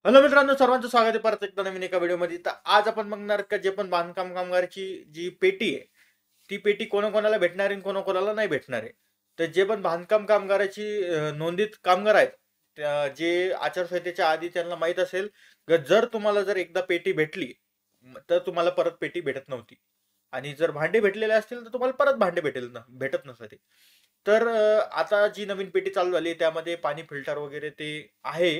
Hello मित्रांनो, सर्वांचं स्वागत आहे परत एकदा नवीन एका व्हिडिओमध्ये. तर आज आपण बघणार का जे पण बांधकाम कामगाराची जी पेटी आहे, ती पेटी कोणाकोणाला भेटणार आहे आणि कोणाकोणाला नाही भेटणार आहे. तर जे पण बांधकाम कामगाराची नोंदीत कामगार आहेत, जे आचारसंहितेच्या आधी त्यांना माहीत असेल जर तुम्हाला एकदा पेटी भेटली, तर तुम्हाला परत पेटी भेटत नव्हती. आणि जर भांडे भेटलेले असतील तर तुम्हाला परत भांडे भेटत नसते. तर आता जी नवीन पेटी चालू झाली त्यामध्ये पाणी फिल्टर वगैरे ते आहे.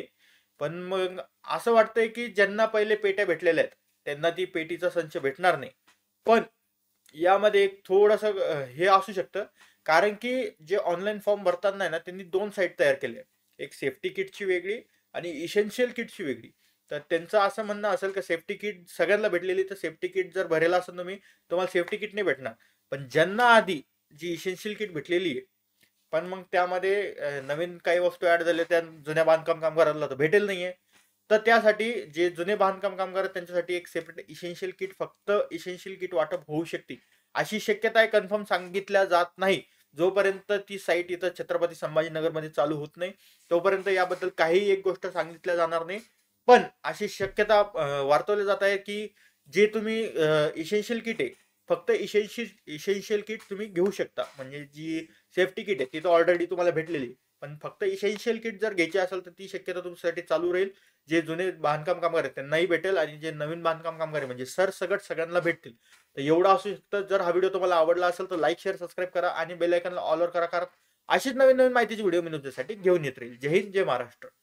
पण मग असं वाटतंय की ज्यांना पहिले पेट्या भेटलेल्या आहेत त्यांना ती पेटीचा संच भेटणार नाही. पण यामध्ये एक थोडंसं हे असू शकतं, कारण की जे ऑनलाईन फॉर्म भरताना आहे ना, त्यांनी दोन साईट तयार केल्या. एक सेफ्टी किटची वेगळी आणि इसेन्शियल किटची वेगळी. तर त्यांचं असं म्हणणं असेल की सेफ्टी किट सगळ्यांना भेटलेली, तर सेफ्टी किट जर भरेला असेल तुम्हाला सेफ्टी किट नाही भेटणार. पण ज्यांना आधी जी इसेन्शियल किट भेटलेली आहे, पण मग त्यामध्ये नवीन काही वस्तू ऍड झाल्या त्या जुन्या बांधकाम कामगारांना तर भेटेल नाहीये. तर त्यासाठी जे जुने बांधकाम कामगार आहेत त्यांच्यासाठी एक सेपरेट इसेन्शियल किट, फक्त इसेन्शियल किट वाटप होऊ शकते अशी शक्यता आहे. कन्फर्म सांगितल्या जात नाही. जोपर्यंत ती साईट इथं छत्रपती संभाजीनगरमध्ये चालू होत नाही तोपर्यंत याबद्दल काही एक गोष्ट सांगितल्या जाणार नाही. पण अशी शक्यता वर्तवली जात आहे की जे तुम्ही इसेन्शियल किट आहे, फक्त इसेन्शियल किट तुम्ही घेऊ शकता. म्हणजे जी सेफ्टी किट आहे ती तर ऑलरेडी तुम्हाला भेटलेली, पण फक्त इसेन्शियल किट जर घ्यायची असेल तर ती शक्यता तुमच्यासाठी चालू राहील. जे जुने बांधकाम कामगार आहेत त्यांनाही भेटेल आणि जे नवीन बांधकाम कामगार आहे म्हणजे सरसकट सगळ्यांना भेटतील. तर एवढं असू शकतं. जर हा व्हिडिओ तुम्हाला आवडला असेल तर लाईक, शेअर, सबस्क्राईब करा आणि बेल आयकॉनला ऑल वर करा, कारण अशीच नवीन नवीन माहितीची व्हिडिओ मी तुमच्यासाठी घेऊन येत राहील. जय हिंद, जय महाराष्ट्र.